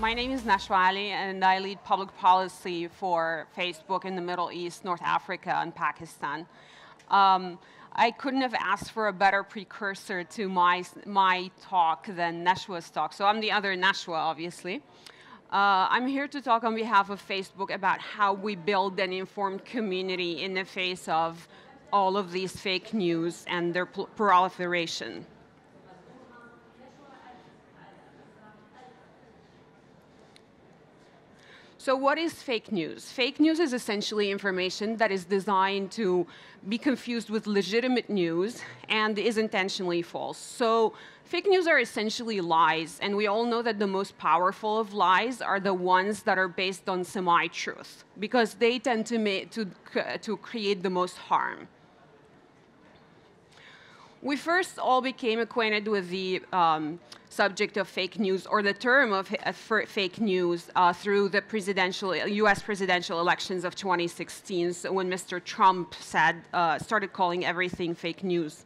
My name is Nashwa Aly, and I lead public policy for Facebook in the Middle East, North Africa, and Pakistan. I couldn't have asked for a better precursor to my talk than Nashwa's talk. So I'm the other Nashwa, obviously. I'm here to talk on behalf of Facebook about how we build an informed community in the face of all of these fake news and their proliferation. So what is fake news? Fake news is essentially information that is designed to be confused with legitimate news and is intentionally false. So fake news are essentially lies, and we all know that the most powerful of lies are the ones that are based on semi-truth, because they tend to create the most harm. We first all became acquainted with the subject of fake news, or the term of fake news, through the US presidential elections of 2016, so when Mr. Trump started calling everything fake news.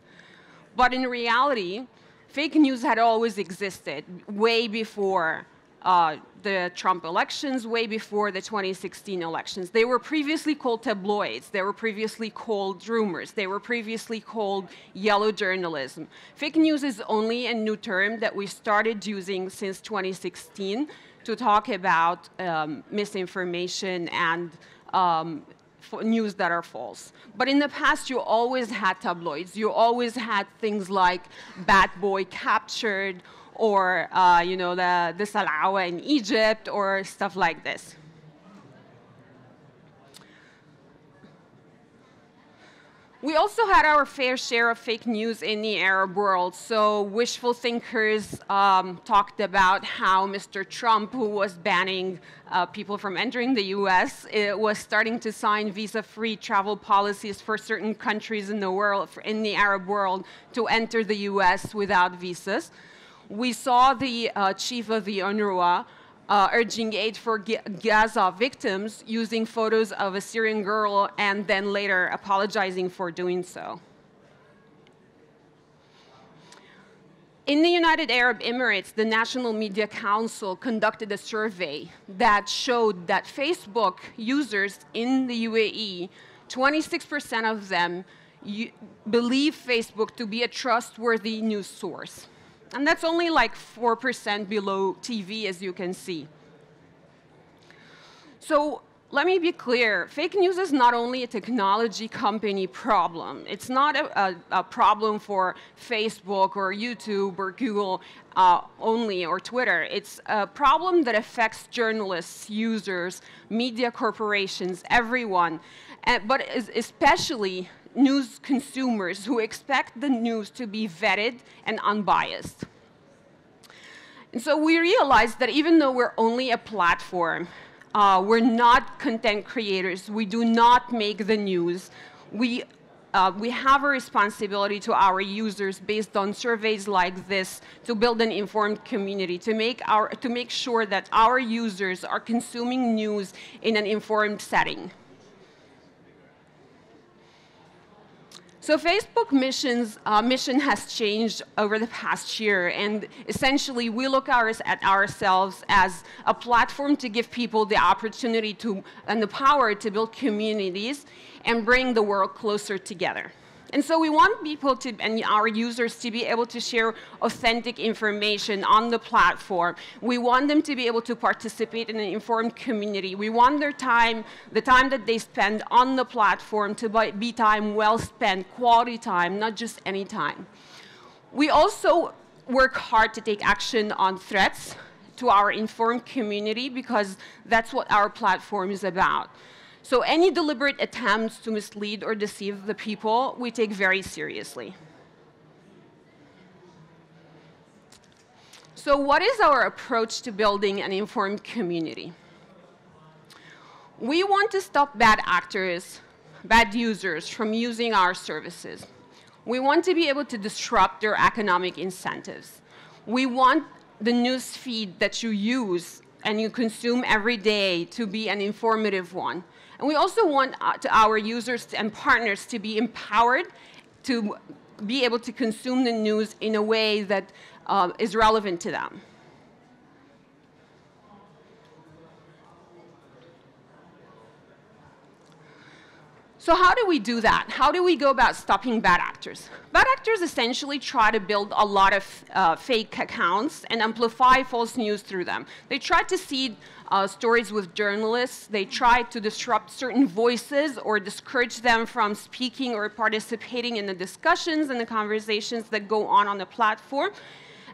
But in reality, fake news had always existed way before the Trump elections, way before the 2016 elections. They were previously called tabloids. They were previously called rumors. They were previously called yellow journalism. Fake news is only a new term that we started using since 2016 to talk about misinformation and news that are false. But in the past, you always had tabloids. You always had things like Bad Boy Captured, or the Salawa in Egypt, or stuff like this. We also had our fair share of fake news in the Arab world. So wishful thinkers talked about how Mr. Trump, who was banning people from entering the US, was starting to sign visa-free travel policies for certain countries in the world, in the Arab world, to enter the US without visas. We saw the chief of the UNRWA urging aid for Gaza victims using photos of a Syrian girl and then later apologizing for doing so. In the United Arab Emirates, the National Media Council conducted a survey that showed that Facebook users in the UAE, 26% of them believe Facebook to be a trustworthy news source. And that's only like 4% below TV, as you can see. So let me be clear. Fake news is not only a technology company problem. It's not a problem for Facebook or YouTube or Google only, or Twitter. It's a problem that affects journalists, users, media corporations, everyone, but especially news consumers who expect the news to be vetted and unbiased. And so we realized that even though we're only a platform, we're not content creators, we do not make the news, we have a responsibility to our users based on surveys like this to build an informed community, to make sure that our users are consuming news in an informed setting. So Facebook mission has changed over the past year, and essentially we look at ourselves as a platform to give people the opportunity and the power to build communities and bring the world closer together. And so we want people and our users to be able to share authentic information on the platform. We want them to be able to participate in an informed community. We want the time that they spend on the platform to be time well spent, quality time, not just any time. We also work hard to take action on threats to our informed community, because that's what our platform is about. So any deliberate attempts to mislead or deceive the people, we take very seriously. So what is our approach to building an informed community? We want to stop bad actors, bad users from using our services. We want to be able to disrupt their economic incentives. We want the news feed that you use and you consume every day to be an informative one. And we also want our users and partners to be empowered to be able to consume the news in a way that is relevant to them. So how do we do that? How do we go about stopping bad actors? Bad actors essentially try to build a lot of fake accounts and amplify false news through them. They try to seed stories with journalists. They try to disrupt certain voices or discourage them from speaking or participating in the discussions and the conversations that go on the platform.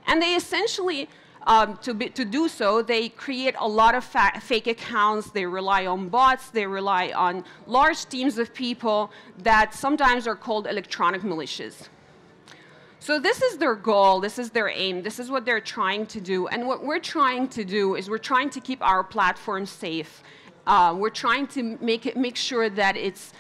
And they essentially, to do so, they create a lot of fake accounts. They rely on bots. They rely on large teams of people that sometimes are called electronic militias. So this is their goal. This is their aim. This is what they're trying to do. And what we're trying to do is we're trying to keep our platform safe. We're trying to make sure that it's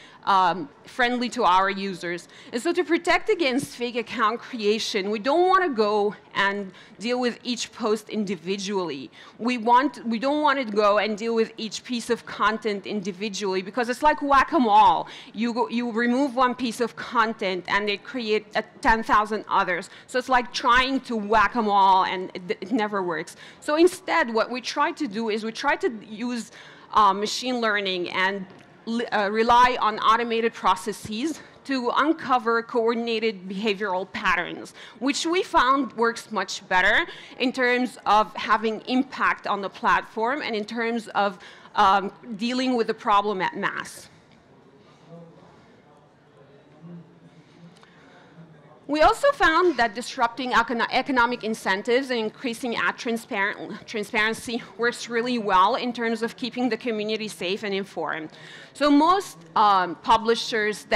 friendly to our users. And so to protect against fake account creation, we don't want to go and deal with each post individually. We don't want to go and deal with each piece of content individually, because it's like whack-a-mole. You remove one piece of content and they create 10,000 others. So it's like trying to whack-a-mole, and it never works. So instead, what we try to do is we try to use machine learning and rely on automated processes to uncover coordinated behavioral patterns, which we found works much better in terms of having impact on the platform and in terms of dealing with the problem at mass. We also found that disrupting economic incentives and increasing ad transparency works really well in terms of keeping the community safe and informed. So most publishers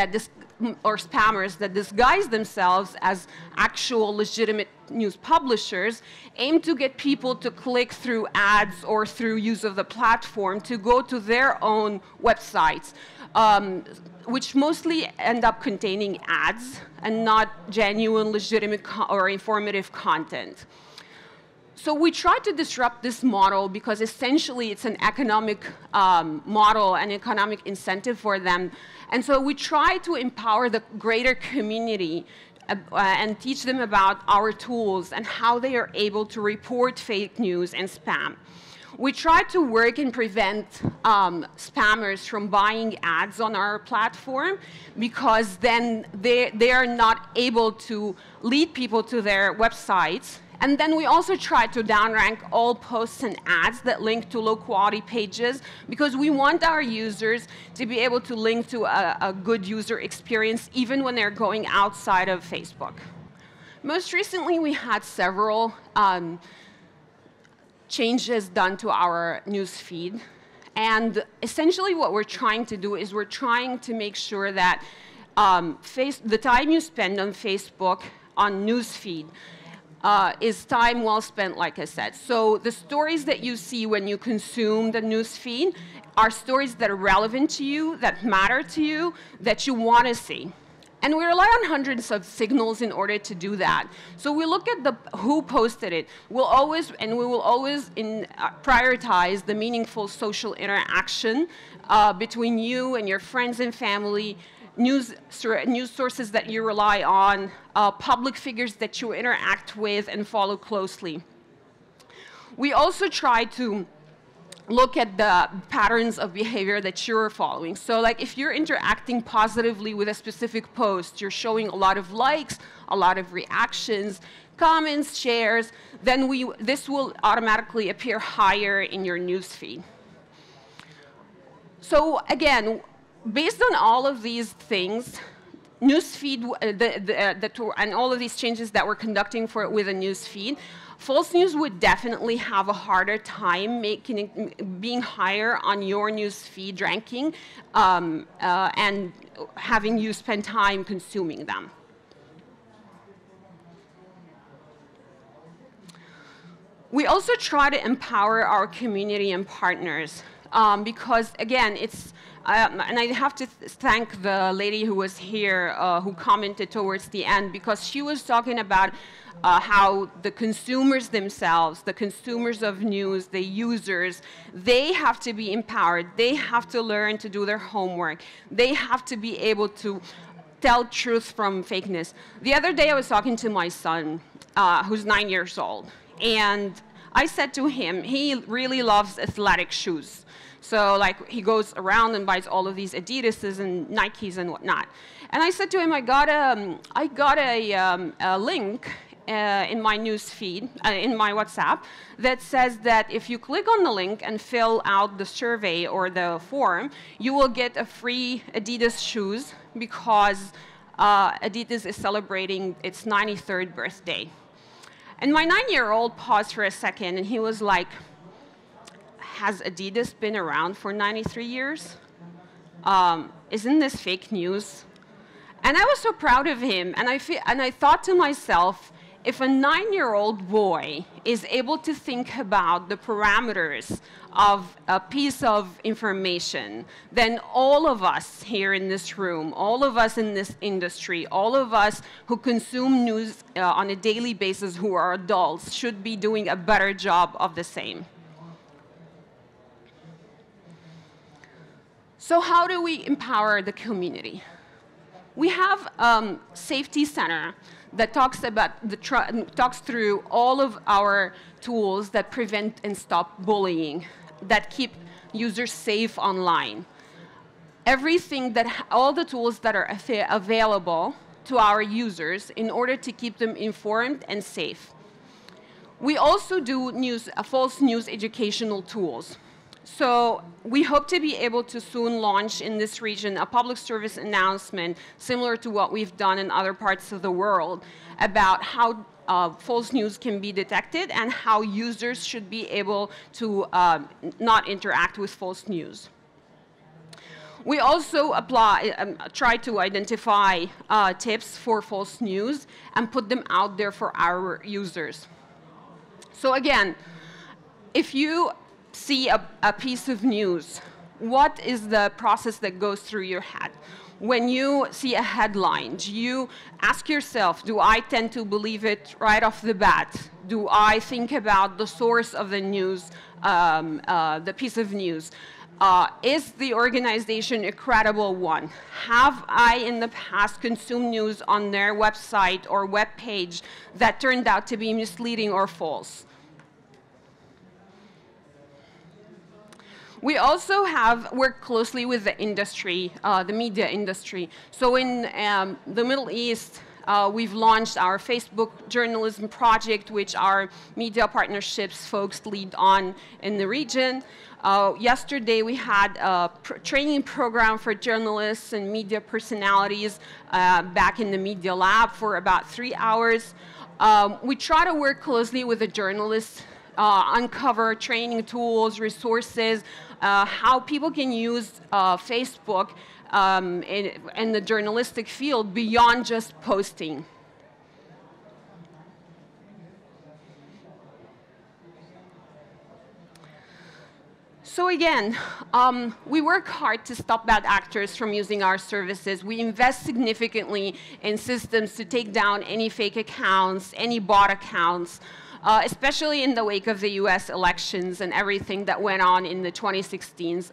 or spammers that disguise themselves as actual legitimate news publishers aim to get people to click through ads or through use of the platform to go to their own websites, which mostly end up containing ads and not genuine, legitimate, or informative content. So we try to disrupt this model because essentially it's an economic model, an economic incentive for them. And so we try to empower the greater community and teach them about our tools and how they are able to report fake news and spam. We try to work and prevent spammers from buying ads on our platform, because then they are not able to lead people to their websites. And then we also try to downrank all posts and ads that link to low-quality pages, because we want our users to be able to link to a good user experience even when they're going outside of Facebook. Most recently, we had several changes done to our news feed. And essentially what we're trying to do is we're trying to make sure that the time you spend on Facebook on news feed is time well spent, like I said. So the stories that you see when you consume the news feed are stories that are relevant to you, that matter to you, that you want to see. And we rely on hundreds of signals in order to do that. So we look at who posted it. We will always prioritize the meaningful social interaction between you and your friends and family, news sources that you rely on, public figures that you interact with and follow closely. We also try to look at the patterns of behavior that you're following. So like if you're interacting positively with a specific post, you're showing a lot of likes, a lot of reactions, comments, shares, then this will automatically appear higher in your newsfeed. So again, based on all of these things, newsfeed, and all of these changes that we're conducting with a newsfeed, false news would definitely have a harder time being higher on your news feed ranking and having you spend time consuming them. We also try to empower our community and partners because, again, and I have to thank the lady who was here who commented towards the end, because she was talking about how the consumers themselves, the consumers of news, the users, they have to be empowered. They have to learn to do their homework. They have to be able to tell truth from fakeness. The other day I was talking to my son, who's 9 years old, and I said to him, he really loves athletic shoes. So like he goes around and buys all of these Adidases and Nikes and whatnot. And I said to him, I got a link in my news feed, in my WhatsApp, that says that if you click on the link and fill out the survey or the form, you will get a free Adidas shoes because Adidas is celebrating its 93rd birthday. And my 9-year-old paused for a second, and he was like, has Adidas been around for 93 years? Isn't this fake news? And I was so proud of him, and I thought to myself, if a 9-year-old boy is able to think about the parameters of a piece of information, then all of us here in this room, all of us in this industry, all of us who consume news on a daily basis who are adults should be doing a better job of the same. So how do we empower the community? We have a safety center that talks through all of our tools that prevent and stop bullying, that keep users safe online. All the tools that are available to our users in order to keep them informed and safe. We also do false news educational tools. So we hope to be able to soon launch in this region a public service announcement similar to what we've done in other parts of the world about how false news can be detected and how users should be able to not interact with false news. We also try to identify tips for false news and put them out there for our users. So again, if you see a piece of news, what is the process that goes through your head? When you see a headline, do you ask yourself, do I tend to believe it right off the bat? Do I think about the source of the news, the piece of news? Is the organization a credible one? Have I in the past consumed news on their website or web page that turned out to be misleading or false? We also worked closely with the industry, the media industry. So in the Middle East, we've launched our Facebook journalism project, which our media partnerships folks lead on in the region. Yesterday, we had a training program for journalists and media personalities back in the Media Lab for about 3 hours. We try to work closely with the journalists, uncover training tools, resources, how people can use Facebook in the journalistic field beyond just posting. So again, we work hard to stop bad actors from using our services. We invest significantly in systems to take down any fake accounts, any bot accounts, especially in the wake of the US elections and everything that went on in the 2016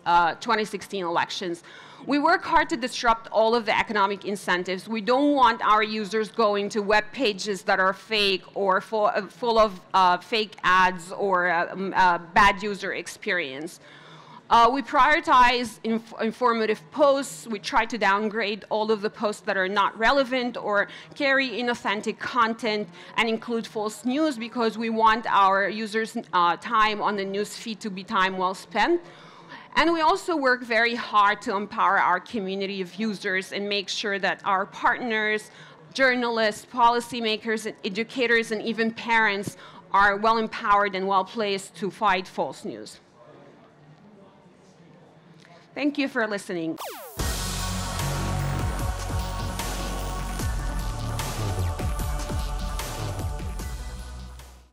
elections. We work hard to disrupt all of the economic incentives. We don't want our users going to web pages that are fake or full of fake ads or bad user experience. We prioritize informative posts. We try to downgrade all of the posts that are not relevant or carry inauthentic content and include false news because we want our users' time on the news feed to be time well spent. And we also work very hard to empower our community of users and make sure that our partners, journalists, policymakers, educators, and even parents are well empowered and well placed to fight false news. Thank you for listening.